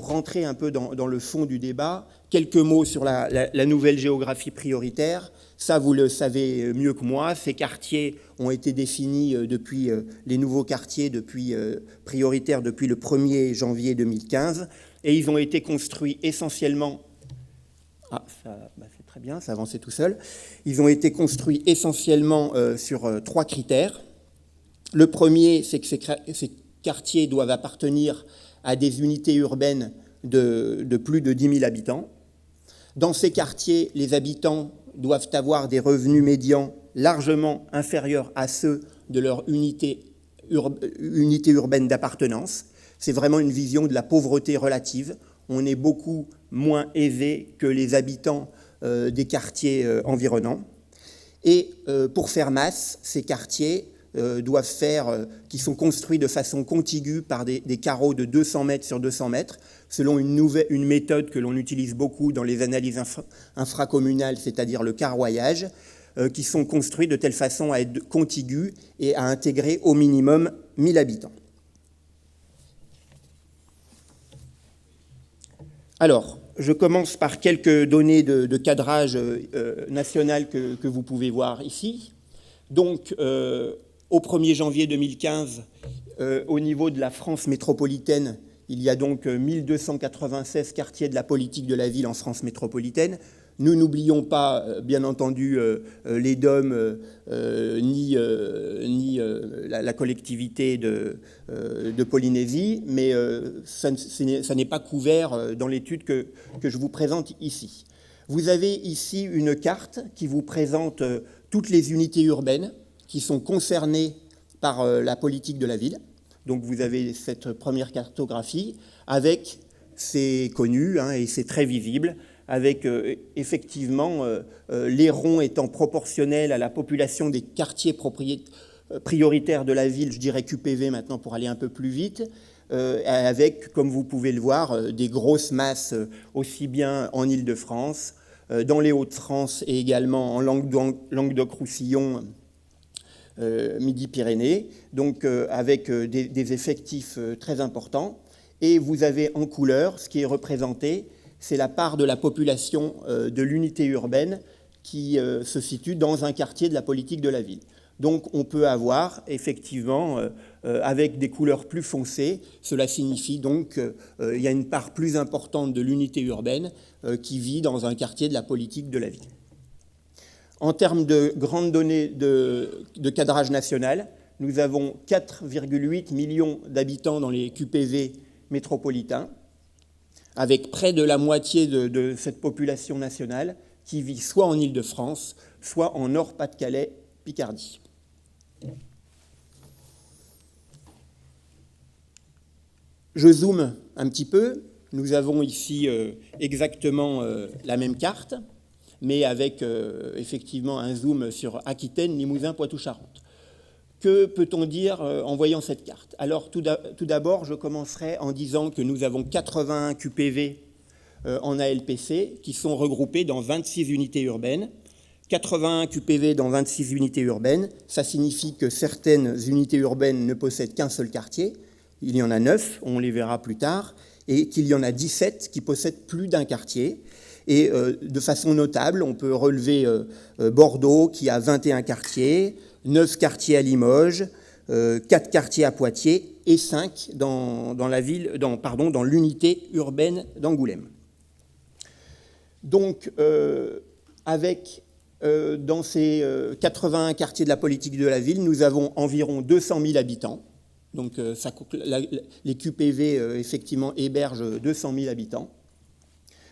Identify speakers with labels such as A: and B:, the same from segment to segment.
A: pour rentrer un peu dans le fond du débat, quelques mots sur la nouvelle géographie prioritaire. Ça, vous le savez mieux que moi. Ces quartiers ont été définis depuis les nouveaux quartiers prioritaires depuis le 1er janvier 2015. Et ils ont été construits essentiellement... c'est très bien, ça avançait tout seul. Ils ont été construits essentiellement sur 3 critères. Le premier, c'est que ces quartiers doivent appartenir à des unités urbaines de plus de 10 000 habitants. Dans ces quartiers, les habitants doivent avoir des revenus médians largement inférieurs à ceux de leur unité urbaine d'appartenance. C'est vraiment une vision de la pauvreté relative. On est beaucoup moins aisé que les habitants des quartiers environnants. Et pour faire masse, ces quartiers qui sont construits de façon contiguë par des carreaux de 200 mètres sur 200 mètres, selon une méthode que l'on utilise beaucoup dans les analyses infracommunales, c'est-à-dire le carroyage, qui sont construits de telle façon à être contigus et à intégrer au minimum 1000 habitants. Alors, je commence par quelques données de cadrage national que vous pouvez voir ici. Donc, au 1er janvier 2015, au niveau de la France métropolitaine, il y a donc 1296 quartiers de la politique de la ville en France métropolitaine. Nous n'oublions pas, bien entendu, les DOM ni la collectivité de Polynésie, mais ça n'est pas couvert dans l'étude que je vous présente ici. Vous avez ici une carte qui vous présente toutes les unités urbaines qui sont concernées par la politique de la ville. Donc vous avez cette première cartographie avec, c'est connu et c'est très visible, avec effectivement les ronds étant proportionnels à la population des quartiers prioritaires de la ville, je dirais QPV maintenant pour aller un peu plus vite, avec, comme vous pouvez le voir, des grosses masses aussi bien en Île-de-France, dans les Hauts-de-France et également en Languedoc-Roussillon, Midi-Pyrénées, donc avec des effectifs très importants. Et vous avez en couleur, ce qui est représenté, c'est la part de la population de l'unité urbaine qui se situe dans un quartier de la politique de la ville. Donc on peut avoir effectivement, avec des couleurs plus foncées, cela signifie donc qu'il y a une part plus importante de l'unité urbaine qui vit dans un quartier de la politique de la ville. En termes de grandes données de cadrage national, nous avons 4,8 millions d'habitants dans les QPV métropolitains, avec près de la moitié de cette population nationale qui vit soit en Île-de-France, soit en Nord-Pas-de-Calais, Picardie. Je zoome un petit peu. Nous avons ici exactement la même carte, mais avec effectivement un zoom sur Aquitaine, Limousin, Poitou-Charentes. Que peut-on dire en voyant cette carte? Alors tout d'abord, je commencerai en disant que nous avons 81 QPV en ALPC qui sont regroupés dans 26 unités urbaines. 81 QPV dans 26 unités urbaines, ça signifie que certaines unités urbaines ne possèdent qu'un seul quartier. Il y en a 9, on les verra plus tard, et qu'il y en a 17 qui possèdent plus d'un quartier. Et de façon notable, on peut relever Bordeaux qui a 21 quartiers, 9 quartiers à Limoges, 4 quartiers à Poitiers et 5 dans l'unité urbaine d'Angoulême. Donc, dans ces 81 quartiers de la politique de la ville, nous avons environ 200 000 habitants. Donc, les QPV, effectivement, hébergent 200 000 habitants,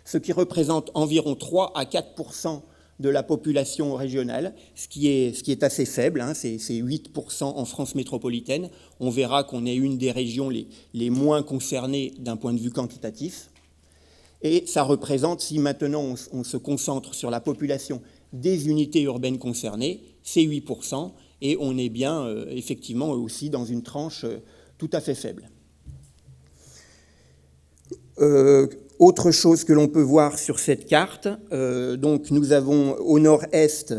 A: ce qui représente environ 3 à 4% de la population régionale, ce qui est assez faible, c'est 8% en France métropolitaine. On verra qu'on est une des régions les moins concernées d'un point de vue quantitatif. Et ça représente, si maintenant on se concentre sur la population des unités urbaines concernées, c'est 8%, et on est bien effectivement aussi dans une tranche tout à fait faible. Autre chose que l'on peut voir sur cette carte, donc nous avons au nord-est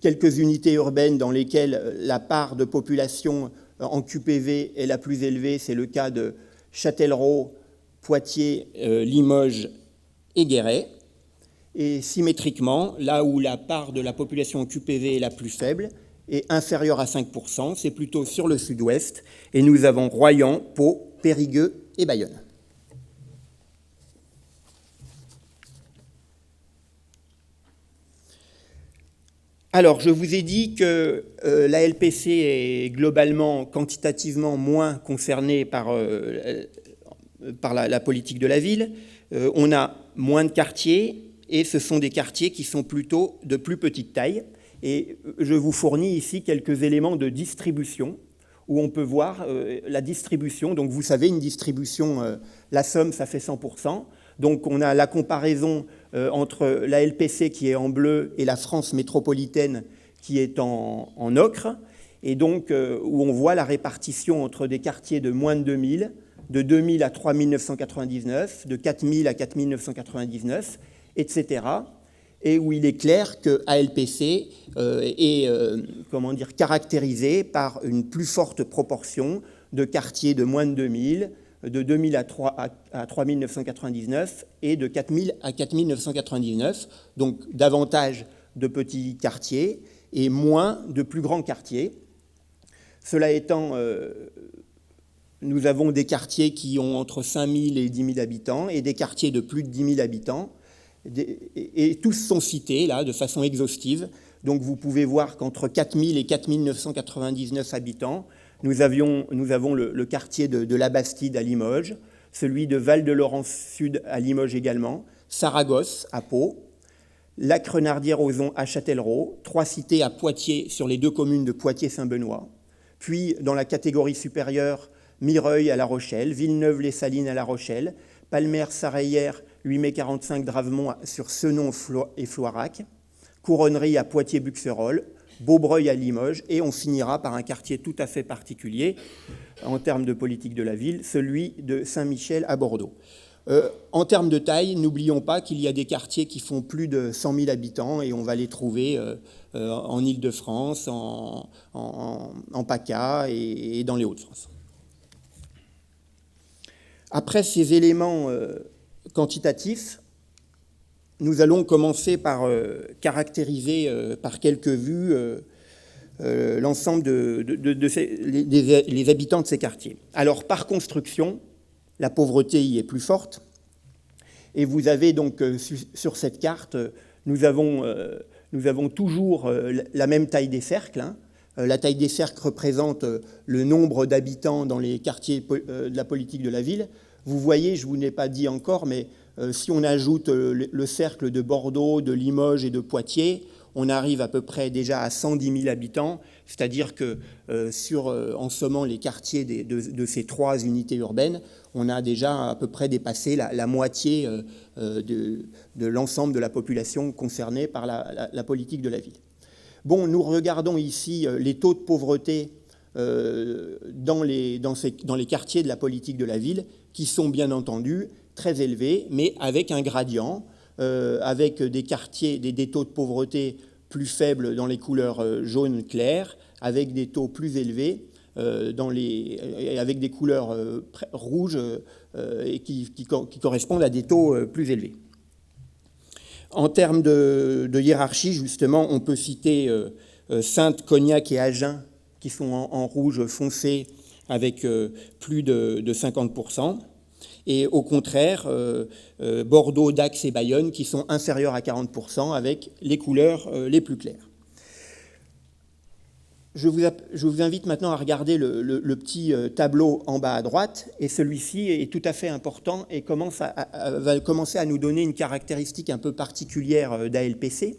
A: quelques unités urbaines dans lesquelles la part de population en QPV est la plus élevée, c'est le cas de Châtellerault, Poitiers, Limoges et Guéret. Et symétriquement, là où la part de la population en QPV est la plus faible, est inférieure à 5%, c'est plutôt sur le sud-ouest, et nous avons Royan, Pau, Périgueux et Bayonne. Alors, je vous ai dit que la LPC est globalement, quantitativement, moins concernée par la politique de la ville. On a moins de quartiers, et ce sont des quartiers qui sont plutôt de plus petite taille. Et je vous fournis ici quelques éléments de distribution, où on peut voir la distribution. Donc, vous savez, une distribution, la somme, ça fait 100%. Donc, on a la comparaison entre la LPC qui est en bleu et la France métropolitaine qui est en ocre. Et donc, où on voit la répartition entre des quartiers de moins de 2000, de 2000 à 3999, de 4000 à 4999, etc. Et où il est clair que ALPC est caractérisé par une plus forte proportion de quartiers de moins de 2000, de 2000 à 3999 et de 4000 à 4999, donc davantage de petits quartiers et moins de plus grands quartiers. Cela étant, nous avons des quartiers qui ont entre 5000 et 10 000 habitants et des quartiers de plus de 10 000 habitants. Et tous sont cités là de façon exhaustive. Donc vous pouvez voir qu'entre 4000 et 4999 habitants, nous avons le quartier de la Bastide à Limoges, celui de Val-de-Laurence Sud à Limoges également, Saragosse à Pau, Lac Renardier-Ozon à Châtellerault, 3 cités à Poitiers sur les 2 communes de Poitiers-Saint-Benoît, puis dans la catégorie supérieure, Mireuil à La Rochelle, Villeneuve-les-Salines à La Rochelle, Palmer-Sareillères, 8 mai 45 Dravemont sur Senon et Floirac, Couronnerie à Poitiers-Buxerolles, Beaubreuil à Limoges, et on finira par un quartier tout à fait particulier en termes de politique de la ville, celui de Saint-Michel à Bordeaux. En termes de taille, n'oublions pas qu'il y a des quartiers qui font plus de 100 000 habitants et on va les trouver en Île-de-France, en PACA et dans les Hauts-de-France. Après ces éléments quantitatifs, nous allons commencer par caractériser par quelques vues l'ensemble des habitants de ces quartiers. Alors, par construction, la pauvreté y est plus forte. Et vous avez donc sur cette carte, nous avons toujours la même taille des cercles. Hein. La taille des cercles représente le nombre d'habitants dans les quartiers de la politique de la ville. Vous voyez, je ne vous l'ai pas dit encore, mais si on ajoute le cercle de Bordeaux, de Limoges et de Poitiers, on arrive à peu près déjà à 110 000 habitants, c'est-à-dire que en sommant les quartiers de ces 3 unités urbaines, on a déjà à peu près dépassé la moitié de l'ensemble de la population concernée par la politique de la ville. Bon, nous regardons ici les taux de pauvreté dans les quartiers de la politique de la ville, qui sont bien entendu très élevés, mais avec un gradient, avec des quartiers, des taux de pauvreté plus faibles dans les couleurs jaune clair, avec des taux plus élevés avec des couleurs rouges et qui correspondent à des taux plus élevés. En termes de hiérarchie, justement, on peut citer Saintes, Cognac et Agen, qui sont en rouge foncé avec plus de 50%. Et au contraire, Bordeaux, Dax et Bayonne qui sont inférieurs à 40% avec les couleurs les plus claires. Je vous invite maintenant à regarder le petit tableau en bas à droite, et celui-ci est tout à fait important et va commencer à nous donner une caractéristique un peu particulière d'ALPC.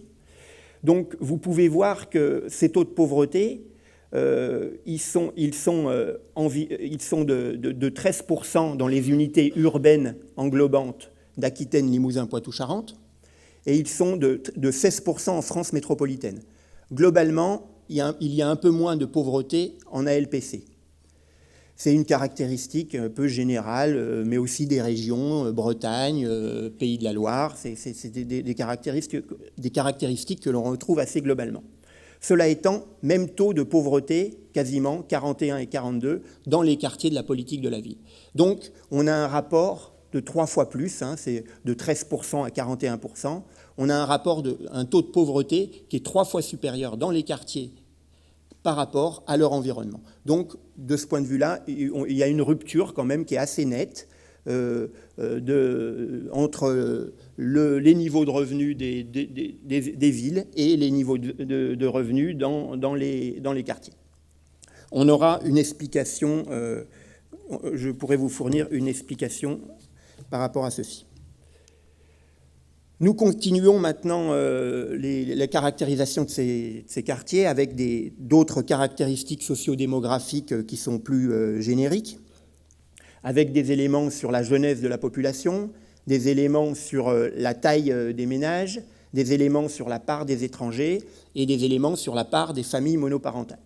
A: Donc vous pouvez voir que ces taux de pauvreté, ils sont de 13% dans les unités urbaines englobantes d'Aquitaine, Limousin, Poitou-Charentes, et ils sont de 16% en France métropolitaine. Globalement, il y a un peu moins de pauvreté en ALPC. C'est une caractéristique un peu générale, mais aussi des régions, Bretagne, Pays de la Loire, c'est des caractéristiques que l'on retrouve assez globalement. Cela étant, même taux de pauvreté, quasiment 41 et 42, dans les quartiers de la politique de la ville. Donc, on a un rapport de 3 fois plus, hein, c'est de 13% à 41%. On a un taux de pauvreté qui est 3 fois supérieur dans les quartiers par rapport à leur environnement. Donc, de ce point de vue-là, il y a une rupture quand même qui est assez nette entre les niveaux de revenus des villes et les niveaux de revenus dans les quartiers. On aura une explication, je pourrais vous fournir une explication par rapport à ceci. Nous continuons maintenant la caractérisation de ces quartiers avec d'autres caractéristiques sociodémographiques qui sont plus génériques, avec des éléments sur la jeunesse de la population, des éléments sur la taille des ménages, des éléments sur la part des étrangers et des éléments sur la part des familles monoparentales.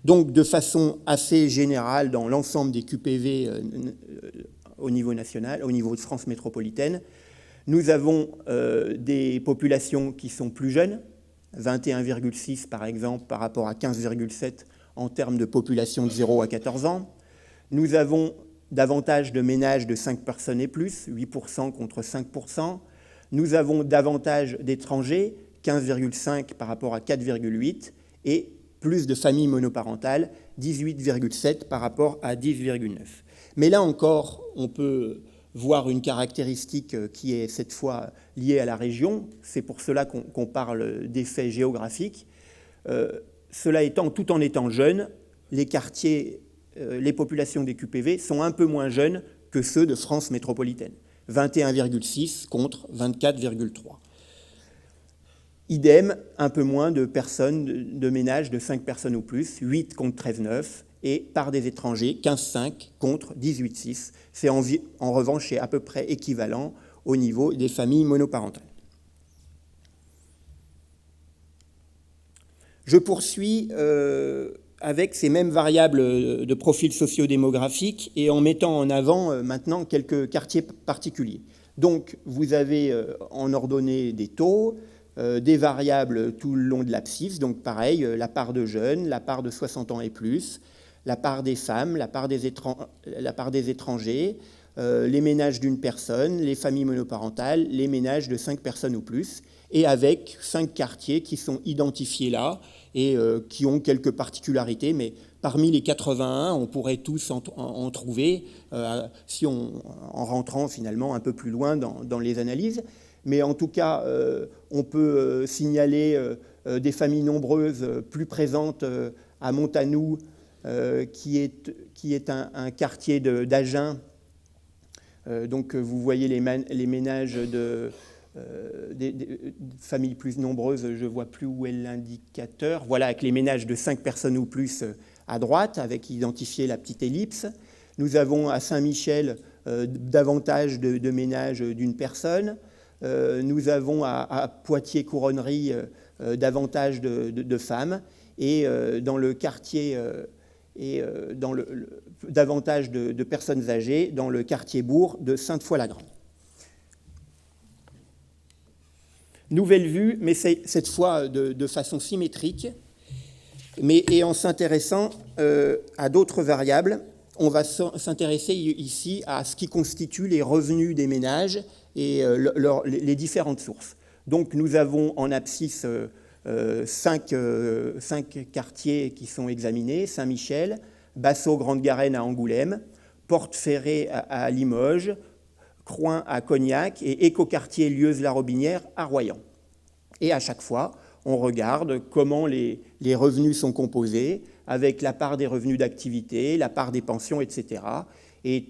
A: Donc, de façon assez générale, dans l'ensemble des QPV au niveau national, au niveau de France métropolitaine, nous avons des populations qui sont plus jeunes, 21,6 par exemple, par rapport à 15,7 en termes de population de 0 à 14 ans. Nous avons davantage de ménages de 5 personnes et plus, 8% contre 5%. Nous avons davantage d'étrangers, 15,5 par rapport à 4,8, et plus de familles monoparentales, 18,7 par rapport à 10,9. Mais là encore, on peut voir une caractéristique qui est cette fois liée à la région. C'est pour cela qu'on parle d'effets géographiques. Cela étant, tout en étant jeunes, les quartiers, les populations des QPV sont un peu moins jeunes que ceux de France métropolitaine. 21,6 contre 24,3. Idem, un peu moins de personnes, de ménages de 5 personnes ou plus, 8 contre 13,9, et par des étrangers, 15,5 contre 18,6. C'est en revanche à peu près équivalent au niveau des familles monoparentales. Je poursuis avec ces mêmes variables de profil socio-démographique et en mettant en avant maintenant quelques quartiers particuliers. Donc, vous avez en ordonnée des taux, des variables tout le long de l'abscisse, donc pareil, la part de jeunes, la part de 60 ans et plus, la part des femmes, la part des étrangers, les ménages d'une personne, les familles monoparentales, les ménages de 5 personnes ou plus, et avec 5 quartiers qui sont identifiés là et qui ont quelques particularités, mais parmi les 81, on pourrait tous en trouver, en rentrant finalement un peu plus loin dans les analyses. Mais en tout cas, on peut signaler des familles nombreuses plus présentes à Montanou, qui est un quartier d'Agen. Donc vous voyez les ménages des familles plus nombreuses, je ne vois plus où est l'indicateur. Voilà, avec les ménages de 5 personnes ou plus à droite, avec identifié la petite ellipse. Nous avons à Saint-Michel davantage de ménages d'une personne. Nous avons à Poitiers-Couronnerie davantage de femmes et dans le quartier davantage de personnes âgées dans le quartier bourg de Sainte-Foy-la-Grande. Nouvelle vue, mais cette fois de façon symétrique, et en s'intéressant à d'autres variables. On va s'intéresser ici à ce qui constitue les revenus des ménages et les différentes sources. Donc nous avons en abscisse 5 quartiers qui sont examinés: Saint-Michel, Bassaux, Grande-Garenne à Angoulême, Porte-Ferrée à Limoges, Croing à Cognac et Écoquartier Lieuse-la-Robinière à Royan. Et à chaque fois, on regarde comment les revenus sont composés, avec la part des revenus d'activité, la part des pensions, etc. Et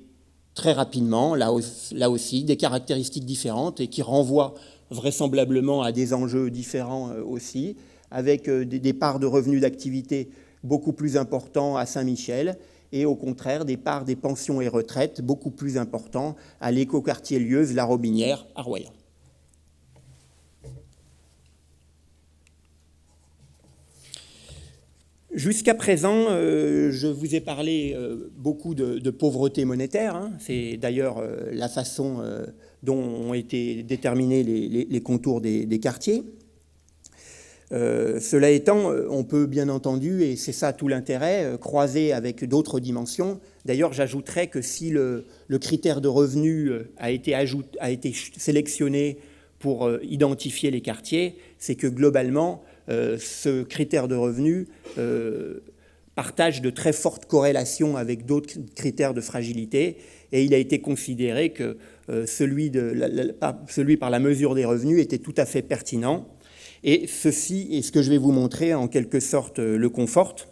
A: très rapidement, là aussi, des caractéristiques différentes et qui renvoient vraisemblablement à des enjeux différents aussi, avec des parts de revenus d'activité beaucoup plus importants à Saint-Michel et au contraire des parts des pensions et retraites beaucoup plus importants à l'écoquartier Lieuse-la-Robinière à Royan. Jusqu'à présent, je vous ai parlé beaucoup de pauvreté monétaire. Hein. C'est d'ailleurs la façon dont ont été déterminés les contours des quartiers. Cela étant, on peut bien entendu, et c'est ça tout l'intérêt, croiser avec d'autres dimensions. D'ailleurs, j'ajouterais que si le critère de revenu a été sélectionné pour identifier les quartiers, c'est que globalement, ce critère de revenu partage de très fortes corrélations avec d'autres critères de fragilité, et il a été considéré que celui par la mesure des revenus était tout à fait pertinent. Et ceci est ce que je vais vous montrer, en quelque sorte, le conforte,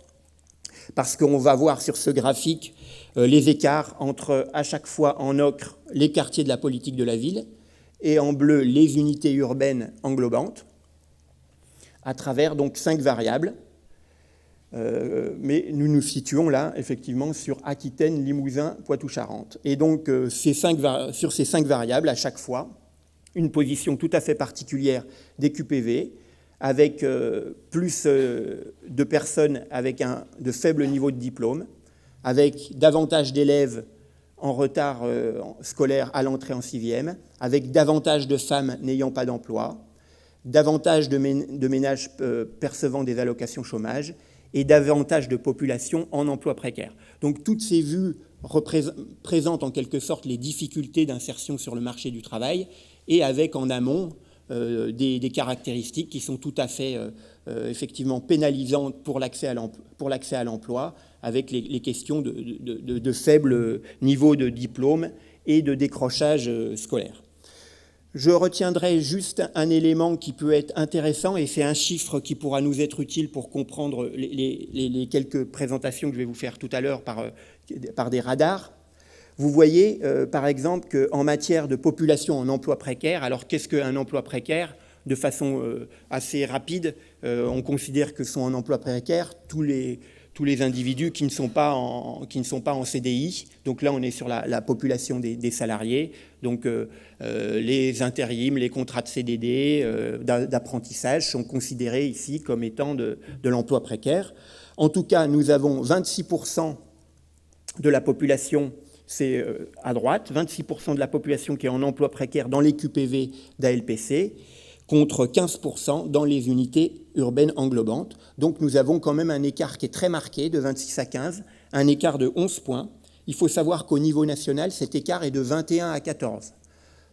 A: parce qu'on va voir sur ce graphique les écarts entre, à chaque fois en ocre, les quartiers de la politique de la ville, et en bleu, les unités urbaines englobantes, à travers donc 5 variables. Mais nous nous situons là, effectivement, sur Aquitaine, Limousin, Poitou-Charentes. Et donc, sur ces 5 variables, à chaque fois, une position tout à fait particulière des QPV, avec plus de personnes avec de faibles niveaux de diplôme, avec davantage d'élèves en retard scolaire à l'entrée en 6e, avec davantage de femmes n'ayant pas d'emploi, davantage de ménages percevant des allocations chômage, et davantage de population en emploi précaire. Donc toutes ces vues présentent en quelque sorte les difficultés d'insertion sur le marché du travail, et avec en amont des caractéristiques qui sont tout à fait effectivement pénalisantes pour l'accès à l'emploi, avec les questions de faible niveau de diplôme et de décrochage scolaire. Je retiendrai juste un élément qui peut être intéressant, et c'est un chiffre qui pourra nous être utile pour comprendre les quelques présentations que je vais vous faire tout à l'heure par des radars. Vous voyez, par exemple, qu'en matière de population en emploi précaire, alors qu'est-ce qu'un emploi précaire ? De façon assez rapide, on considère que sont en emploi précaire tous les individus qui ne sont pas en CDI. Donc là, on est sur la population des salariés. Donc les intérims, les contrats de CDD, d'apprentissage sont considérés ici comme étant de l'emploi précaire. En tout cas, nous avons 26% de la population, c'est à droite, 26% de la population qui est en emploi précaire dans les QPV d'ALPC, contre 15% dans les unités urbaines englobantes. Donc nous avons quand même un écart qui est très marqué, de 26 à 15, un écart de 11 points. Il faut savoir qu'au niveau national, cet écart est de 21 à 14.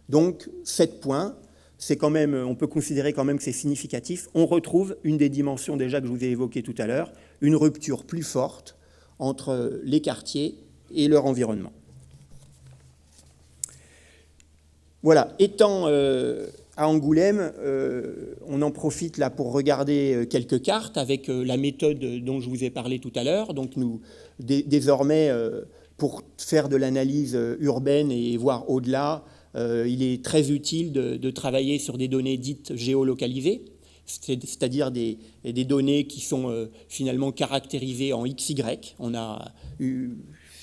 A: Donc 7 points, c'est quand même, on peut considérer quand même que c'est significatif. On retrouve une des dimensions déjà que je vous ai évoquées tout à l'heure, une rupture plus forte entre les quartiers et leur environnement. Voilà, étant à Angoulême, on en profite là pour regarder quelques cartes avec la méthode dont je vous ai parlé tout à l'heure. Donc nous, désormais, pour faire de l'analyse urbaine et voir au-delà, il est très utile de travailler sur des données dites géolocalisées, c'est-à-dire des données qui sont finalement caractérisées en XY. On a eu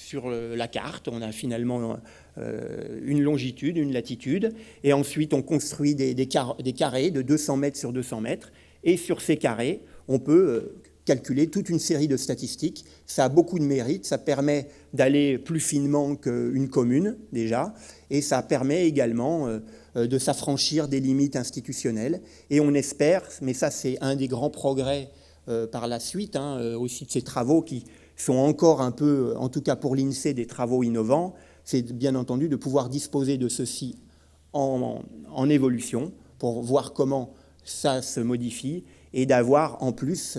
A: sur la carte, on a finalement une longitude, une latitude, et ensuite on construit des carrés de 200 mètres sur 200 mètres, et sur ces carrés, on peut calculer toute une série de statistiques. Ça a beaucoup de mérite, ça permet d'aller plus finement qu'une commune, déjà, et ça permet également de s'affranchir des limites institutionnelles, et on espère, mais ça c'est un des grands progrès par la suite, aussi de ces travaux qui sont encore un peu, en tout cas pour l'INSEE, des travaux innovants, c'est bien entendu de pouvoir disposer de ceci en évolution pour voir comment ça se modifie et d'avoir en plus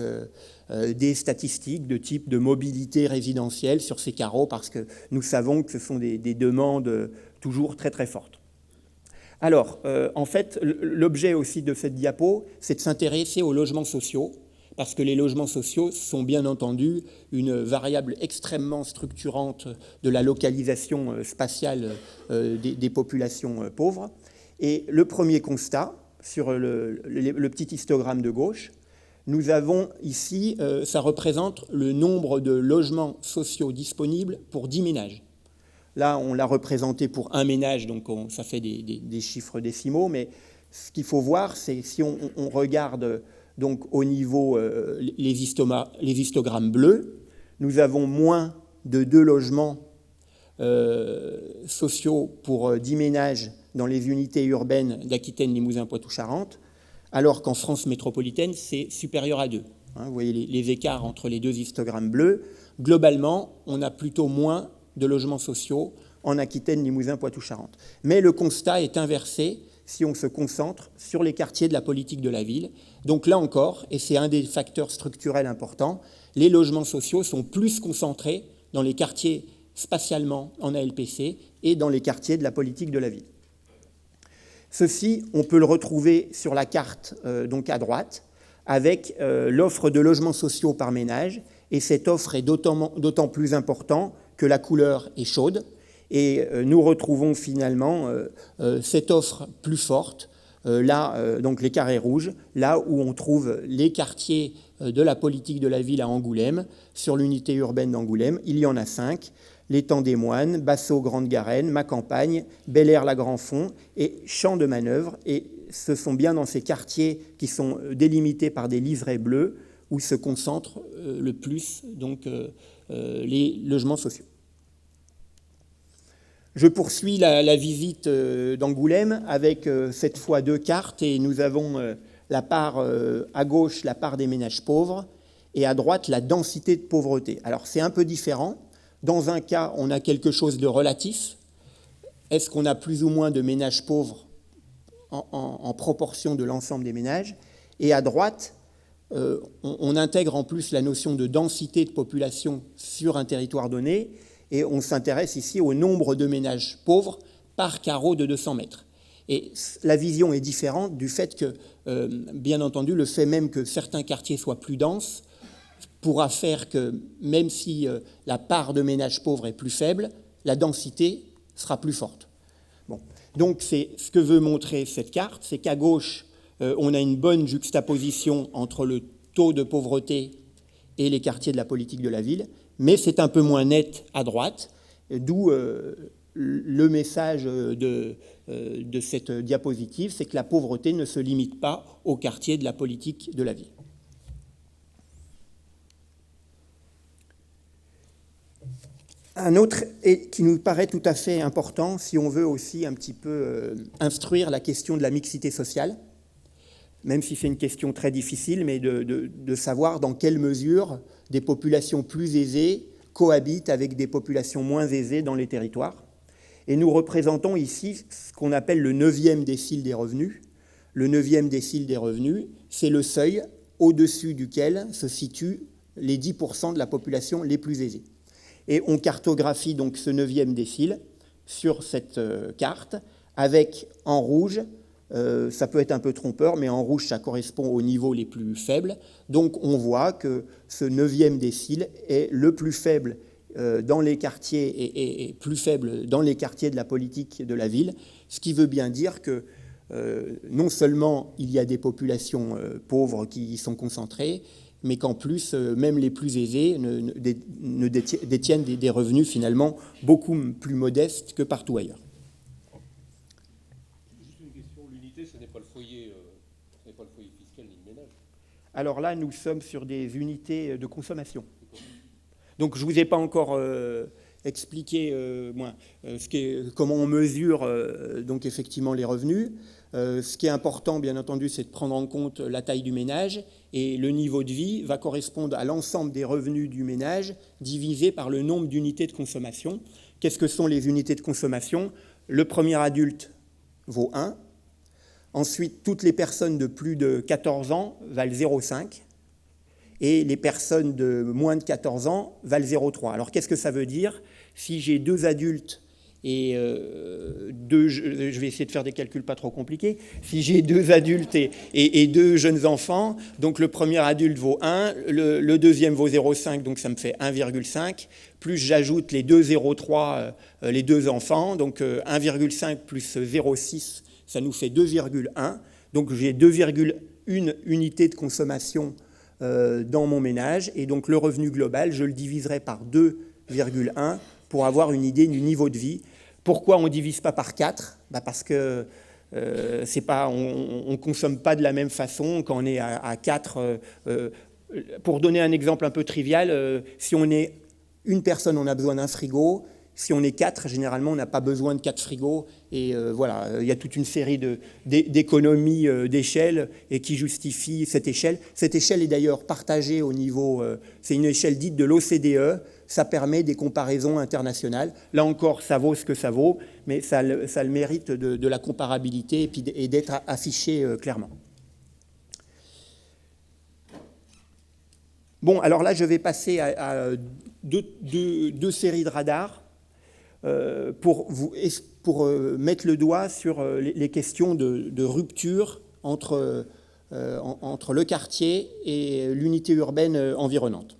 A: des statistiques de type de mobilité résidentielle sur ces carreaux, parce que nous savons que ce sont des demandes toujours très très fortes. Alors, en fait, l'objet aussi de cette diapo, c'est de s'intéresser aux logements sociaux, parce que les logements sociaux sont bien entendu une variable extrêmement structurante de la localisation spatiale des populations pauvres. Et le premier constat, sur le petit histogramme de gauche, nous avons ici, ça représente le nombre de logements sociaux disponibles pour 10 ménages. Là, on l'a représenté pour un ménage, donc ça fait des chiffres décimaux, mais ce qu'il faut voir, c'est si on regarde donc au niveau les histogrammes bleus, nous avons moins de 2 logements sociaux pour 10 ménages dans les unités urbaines d'Aquitaine, Limousin, Poitou-Charentes, alors qu'en France métropolitaine, c'est supérieur à 2. Vous voyez les écarts entre les deux histogrammes bleus. Globalement, on a plutôt moins de logements sociaux en Aquitaine, Limousin, Poitou-Charentes. Mais le constat est inversé si on se concentre sur les quartiers de la politique de la ville. Donc là encore, et c'est un des facteurs structurels importants, les logements sociaux sont plus concentrés dans les quartiers spatialement en ALPC et dans les quartiers de la politique de la ville. Ceci, on peut le retrouver sur la carte donc à droite, avec l'offre de logements sociaux par ménage, et cette offre est d'autant plus importante que la couleur est chaude, et nous retrouvons finalement cette offre plus forte, là, donc les carrés rouges, là où on trouve les quartiers de la politique de la ville à Angoulême, sur l'unité urbaine d'Angoulême, il y en a 5, l'étang des Moines, Bassaux, Grande-Garenne, Ma Campagne, Bel-Air-la-Grand-Fond et Champ de Manœuvre. Et ce sont bien dans ces quartiers qui sont délimités par des liserés bleus où se concentrent le plus donc, les logements sociaux. Je poursuis la visite d'Angoulême avec cette fois 2 cartes et nous avons la part à gauche, la part des ménages pauvres et à droite, la densité de pauvreté. Alors c'est un peu différent. Dans un cas, on a quelque chose de relatif. Est-ce qu'on a plus ou moins de ménages pauvres en proportion de l'ensemble des ménages? Et à droite, on intègre en plus la notion de densité de population sur un territoire donné et on s'intéresse ici au nombre de ménages pauvres par carreau de 200 mètres. Et la vision est différente du fait que, bien entendu, le fait même que certains quartiers soient plus denses pourra faire que, même si la part de ménages pauvres est plus faible, la densité sera plus forte. Bon. Donc, c'est ce que veut montrer cette carte, c'est qu'à gauche, on a une bonne juxtaposition entre le taux de pauvreté et les quartiers de la politique de la ville, mais c'est un peu moins net à droite, d'où le message de cette diapositive, c'est que la pauvreté ne se limite pas aux quartiers de la politique de la ville. Un autre qui nous paraît tout à fait important, si on veut aussi un petit peu instruire la question de la mixité sociale, même si c'est une question très difficile, mais de savoir dans quelle mesure des populations plus aisées cohabitent avec des populations moins aisées dans les territoires. Et nous représentons ici ce qu'on appelle le 9e décile des revenus. Le 9e décile des revenus, c'est le seuil au-dessus duquel se situent les 10% de la population les plus aisées. Et on cartographie donc ce 9e décile sur cette carte, avec en rouge, ça peut être un peu trompeur, mais en rouge, ça correspond aux niveaux les plus faibles. Donc on voit que ce 9e décile est le plus faible dans les quartiers et plus faible dans les quartiers de la politique de la ville, ce qui veut bien dire que non seulement il y a des populations pauvres qui y sont concentrées, mais qu'en plus, même les plus aisés détiennent des revenus finalement beaucoup plus modestes que partout ailleurs.
B: Juste une question, l'unité, ce n'est pas le foyer fiscal ni le ménage.
A: Alors là, nous sommes sur des unités de consommation. Donc je ne vous ai pas encore expliqué comment on mesure donc effectivement les revenus. Ce qui est important, bien entendu, c'est de prendre en compte la taille du ménage et le niveau de vie va correspondre à l'ensemble des revenus du ménage divisé par le nombre d'unités de consommation. Qu'est-ce que sont les unités de consommation? Le premier adulte vaut 1. Ensuite, toutes les personnes de plus de 14 ans valent 0,5. Et les personnes de moins de 14 ans valent 0,3. Alors, qu'est-ce que ça veut dire? Si j'ai 2 adultes et je vais essayer de faire des calculs pas trop compliqués. Si j'ai 2 adultes et 2 jeunes enfants, donc le premier adulte vaut 1, le deuxième vaut 0,5, donc ça me fait 1,5, plus j'ajoute les 2 0,3, les 2 enfants, donc 1,5 plus 0,6, ça nous fait 2,1. Donc j'ai 2,1 unités de consommation dans mon ménage, et donc le revenu global, je le diviserai par 2,1 pour avoir une idée du niveau de vie. Pourquoi on ne divise pas par 4 ? Parce que on ne consomme pas de la même façon quand on est à 4. Pour donner un exemple un peu trivial, si on est une personne, on a besoin d'un frigo, Si on est 4, généralement, on n'a pas besoin de 4 frigos. Et voilà, il y a toute une série d'économies d'échelle et qui justifient cette échelle. Cette échelle est d'ailleurs partagée au niveau... c'est une échelle dite de l'OCDE. Ça permet des comparaisons internationales. Là encore, ça vaut ce que ça vaut, mais ça a le mérite de la comparabilité et d'être affiché clairement. Bon, alors là, je vais passer à deux séries de radars pour mettre le doigt sur les questions de rupture entre le quartier et l'unité urbaine environnante.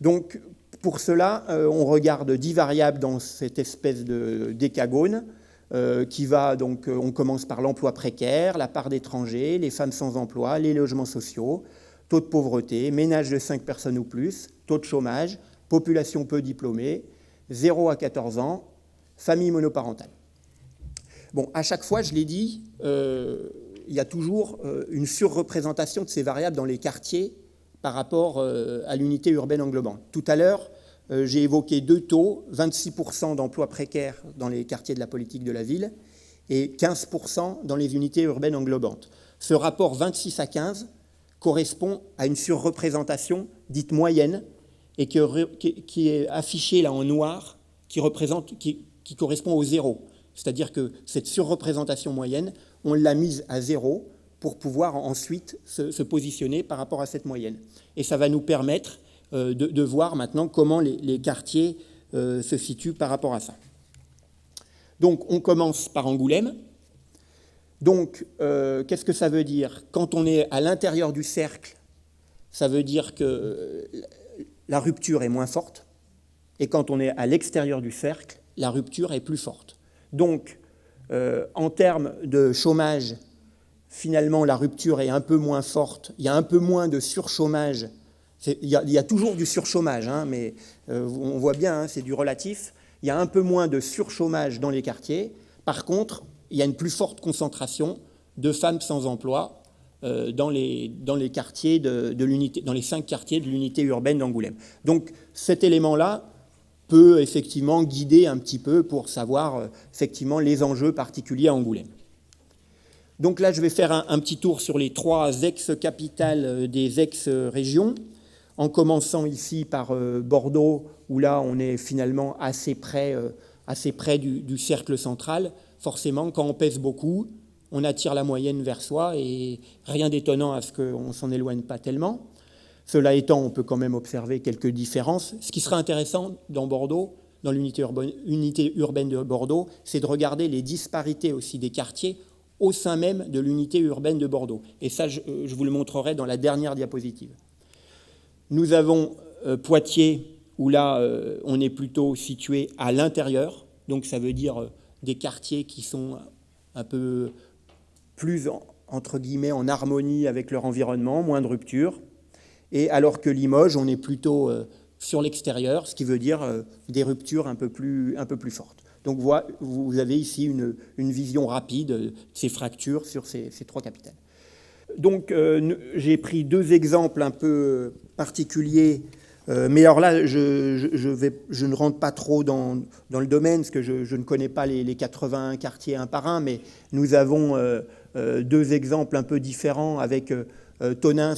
A: Donc, pour cela, on regarde 10 variables dans cette espèce de décagone qui va, donc, on commence par l'emploi précaire, la part d'étrangers, les femmes sans emploi, les logements sociaux, taux de pauvreté, ménage de 5 personnes ou plus, taux de chômage, population peu diplômée, 0 à 14 ans, famille monoparentale. Bon, à chaque fois, je l'ai dit, il y a toujours une surreprésentation de ces variables dans les quartiers par rapport à l'unité urbaine englobante. Tout à l'heure, j'ai évoqué 2 taux, 26% d'emplois précaires dans les quartiers de la politique de la ville et 15% dans les unités urbaines englobantes. Ce rapport 26 à 15 correspond à une surreprésentation dite moyenne et qui est affichée là en noir, qui correspond au 0. C'est-à-dire que cette surreprésentation moyenne, on l'a mise à 0 pour pouvoir ensuite se positionner par rapport à cette moyenne. Et ça va nous permettre de voir maintenant comment les quartiers se situent par rapport à ça. Donc, on commence par Angoulême. Donc, qu'est-ce que ça veut dire? Quand on est à l'intérieur du cercle, ça veut dire que la rupture est moins forte. Et quand on est à l'extérieur du cercle, la rupture est plus forte. Donc, en termes de chômage, finalement, la rupture est un peu moins forte. Il y a un peu moins de surchômage. Il y a toujours du surchômage, hein, mais on voit bien, hein, c'est du relatif. Il y a un peu moins de surchômage dans les quartiers. Par contre, il y a une plus forte concentration de femmes sans emploi dans les quartiers de l'unité, dans les 5 quartiers de l'unité urbaine d'Angoulême. Donc, cet élément-là peut effectivement guider un petit peu pour savoir effectivement les enjeux particuliers à Angoulême. Donc là, je vais faire un petit tour sur les 3 ex-capitales des ex-régions, en commençant ici par Bordeaux, où là, on est finalement assez près du cercle central. Forcément, quand on pèse beaucoup, on attire la moyenne vers soi, et rien d'étonnant à ce qu'on ne s'en éloigne pas tellement. Cela étant, on peut quand même observer quelques différences. Ce qui sera intéressant dans Bordeaux, dans l'unité urbaine de Bordeaux, c'est de regarder les disparités aussi des quartiers au sein même de l'unité urbaine de Bordeaux. Et ça, je vous le montrerai dans la dernière diapositive. Nous avons Poitiers, où là, on est plutôt situé à l'intérieur. Donc, ça veut dire des quartiers qui sont un peu plus, entre guillemets, en harmonie avec leur environnement, moins de rupture. Et alors que Limoges, on est plutôt sur l'extérieur, ce qui veut dire des ruptures un peu plus fortes. Donc vous avez ici une vision rapide de ces fractures sur ces 3 capitales. Donc j'ai pris 2 exemples un peu particuliers, mais alors là, je ne rentre pas trop dans le domaine, parce que je ne connais pas les 81 quartiers un par un, mais nous avons 2 exemples un peu différents avec Tonins,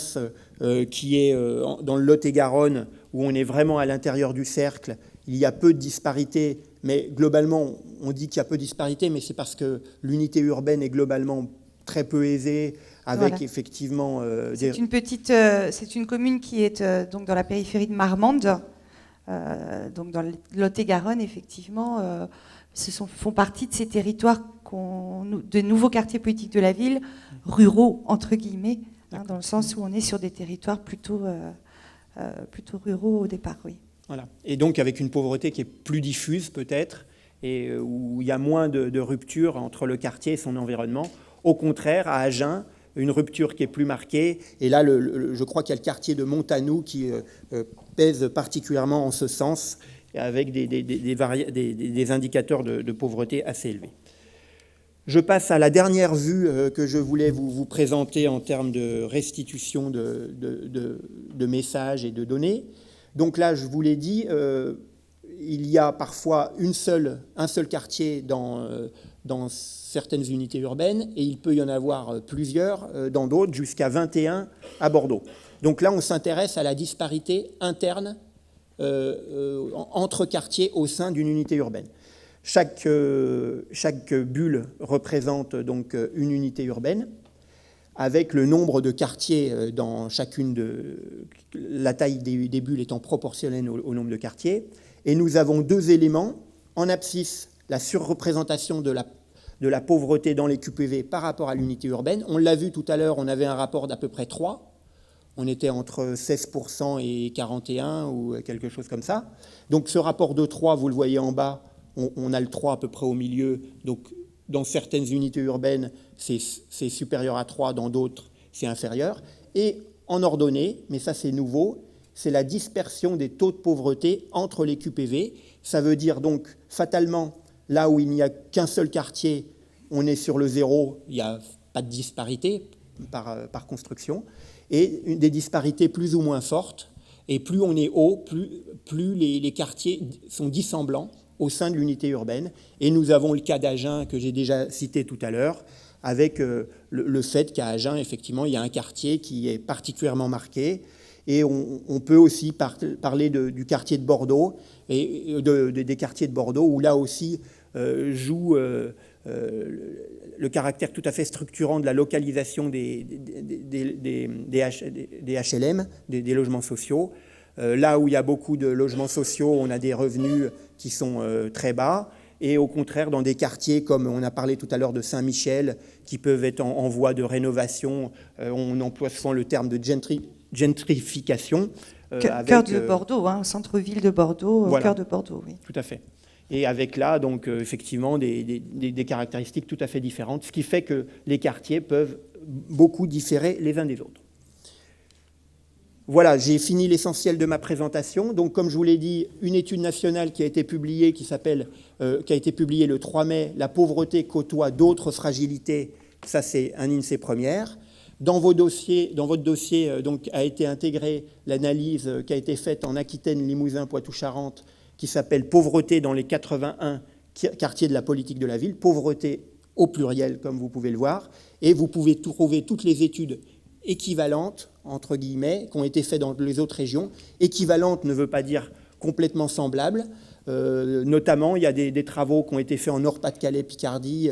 A: qui est dans le Lot-et-Garonne, où on est vraiment à l'intérieur du cercle. Il y a peu de disparités, mais globalement, on dit qu'il y a peu de disparités, mais c'est parce que l'unité urbaine est globalement très peu aisée, avec voilà. Effectivement...
C: c'est une commune qui est donc dans la périphérie de Marmande, donc dans le Lot-et-Garonne, effectivement. Font partie de ces territoires, de nouveaux quartiers politiques de la ville, ruraux, entre guillemets, hein, dans le sens où on est sur des territoires plutôt ruraux au départ, oui.
A: Voilà. Et donc avec une pauvreté qui est plus diffuse peut-être, et où il y a moins de rupture entre le quartier et son environnement. Au contraire, à Agen, une rupture qui est plus marquée. Et là, je crois qu'il y a le quartier de Montanou qui pèse particulièrement en ce sens, avec des indicateurs de pauvreté assez élevés. Je passe à la dernière vue que je voulais vous présenter en termes de restitution de messages et de données. Donc là, je vous l'ai dit, il y a parfois un seul quartier dans certaines unités urbaines, et il peut y en avoir plusieurs dans d'autres, jusqu'à 21 à Bordeaux. Donc là, on s'intéresse à la disparité interne entre quartiers au sein d'une unité urbaine. Chaque bulle représente donc une unité urbaine, avec le nombre de quartiers dans chacune la taille des bulles étant proportionnelle au nombre de quartiers. Et nous avons deux éléments. En abscisse, la surreprésentation de la pauvreté dans les QPV par rapport à l'unité urbaine. On l'a vu tout à l'heure, on avait un rapport d'à peu près 3. On était entre 16% et 41% ou quelque chose comme ça. Donc ce rapport de 3, vous le voyez en bas, on a le 3 à peu près au milieu. Donc dans certaines unités urbaines, c'est supérieur à 3, dans d'autres, c'est inférieur. Et en ordonnée, mais ça c'est nouveau, c'est la dispersion des taux de pauvreté entre les QPV. Ça veut dire donc, fatalement, là où il n'y a qu'un seul quartier, on est sur le 0, il n'y a pas de disparité par construction, et des disparités plus ou moins fortes. Et plus on est haut, plus les quartiers sont dissemblants au sein de l'unité urbaine. Et nous avons le cas d'Agen que j'ai déjà cité tout à l'heure, avec le fait qu'à Agen, effectivement, il y a un quartier qui est particulièrement marqué. Et on peut aussi parler du quartier de Bordeaux, et des quartiers de Bordeaux, où là aussi joue le caractère tout à fait structurant de la localisation des HLM, des logements sociaux. Là où il y a beaucoup de logements sociaux, on a des revenus qui sont très bas. Et au contraire, dans des quartiers comme on a parlé tout à l'heure de Saint-Michel, qui peuvent être en voie de rénovation, on emploie souvent le terme de gentrification.
C: Cœur de Bordeaux, centre-ville de Bordeaux,
A: voilà,
C: cœur de Bordeaux, oui.
A: Tout à fait. Et avec là, donc, effectivement, des caractéristiques tout à fait différentes, ce qui fait que les quartiers peuvent beaucoup différer les uns des autres. Voilà, j'ai fini l'essentiel de ma présentation. Donc, comme je vous l'ai dit, une étude nationale qui a été publiée, qui a été publiée le 3 mai, « La pauvreté côtoie d'autres fragilités », ça c'est un INSEE première. Dans votre dossier, donc, a été intégrée l'analyse qui a été faite en Aquitaine, Limousin, Poitou-Charentes, qui s'appelle « Pauvreté dans les 81 quartiers de la politique de la ville », pauvreté au pluriel, comme vous pouvez le voir, et vous pouvez trouver toutes les études équivalentes, entre guillemets, qui ont été faites dans les autres régions. Équivalente ne veut pas dire complètement semblable. Notamment, il y a des travaux qui ont été faits en Nord-Pas-de-Calais, Picardie,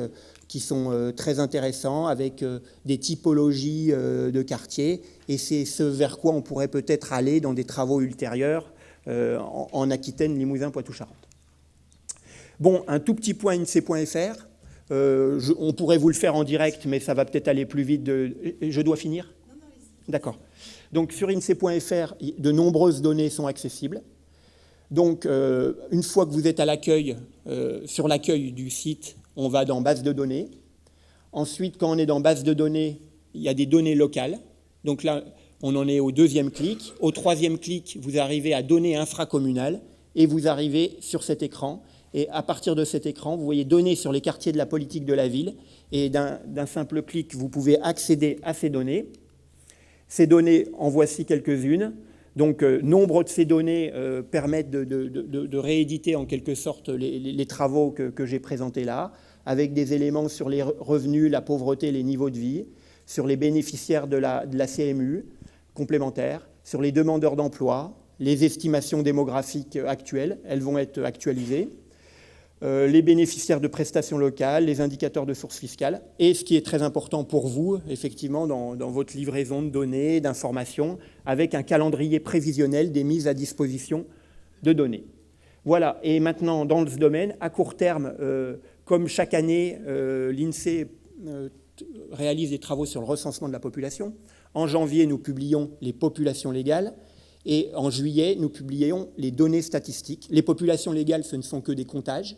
A: qui sont très intéressants, avec des typologies de quartiers. Et c'est ce vers quoi on pourrait peut-être aller dans des travaux ultérieurs en Aquitaine, Limousin, Poitou-Charentes. Bon, un tout petit point INSEE.fr. On pourrait vous le faire en direct, mais ça va peut-être aller plus vite. Je dois finir ? D'accord. Donc, sur INSEE.fr, de nombreuses données sont accessibles. Donc, une fois que vous êtes à l'accueil, sur l'accueil du site, on va dans base de données. Ensuite, quand on est dans base de données, il y a des données locales. Donc là, on en est au 2e clic. Au 3e clic, vous arrivez à données infracommunales et vous arrivez sur cet écran. Et à partir de cet écran, vous voyez données sur les quartiers de la politique de la ville. Et d'un simple clic, vous pouvez accéder à ces données. Ces données, en voici quelques-unes. Donc, nombre de ces données permettent de rééditer en quelque sorte les travaux que j'ai présentés là, avec des éléments sur les revenus, la pauvreté, les niveaux de vie, sur les bénéficiaires de la CMU complémentaire, sur les demandeurs d'emploi, les estimations démographiques actuelles, elles vont être actualisées, les bénéficiaires de prestations locales, les indicateurs de sources fiscales, et ce qui est très important pour vous, effectivement, dans votre livraison de données, d'informations, avec un calendrier prévisionnel des mises à disposition de données. Voilà, et maintenant, dans ce domaine, à court terme, comme chaque année, l'INSEE réalise des travaux sur le recensement de la population. En janvier, nous publions les populations légales, et en juillet, nous publions les données statistiques. Les populations légales, ce ne sont que des comptages.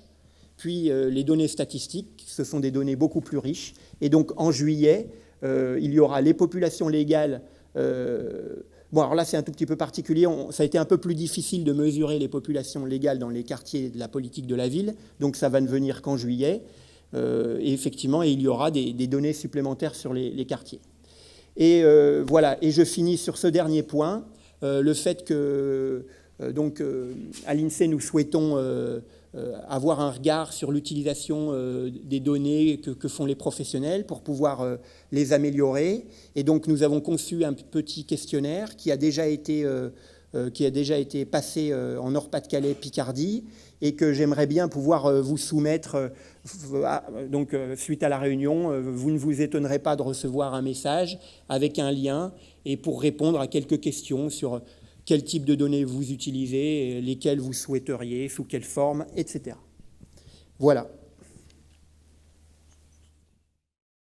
A: Puis les données statistiques, ce sont des données beaucoup plus riches. Et donc en juillet, il y aura les populations légales. Bon, alors là, c'est un tout petit peu particulier. Ça a été un peu plus difficile de mesurer les populations légales dans les quartiers de la politique de la ville. Donc ça va ne venir qu'en juillet. Et effectivement, il y aura des données supplémentaires sur les quartiers. Et voilà. Et je finis sur ce dernier point, le fait que Donc, à l'INSEE, nous souhaitons avoir un regard sur l'utilisation des données que font les professionnels pour pouvoir les améliorer. Et donc, nous avons conçu un petit questionnaire qui a déjà été passé en Nord-Pas-de-Calais, Picardie, et que j'aimerais bien pouvoir vous soumettre. Donc, suite à la réunion, vous ne vous étonnerez pas de recevoir un message avec un lien, et pour répondre à quelques questions sur quel type de données vous utilisez, lesquelles vous souhaiteriez, sous quelle forme, etc. Voilà.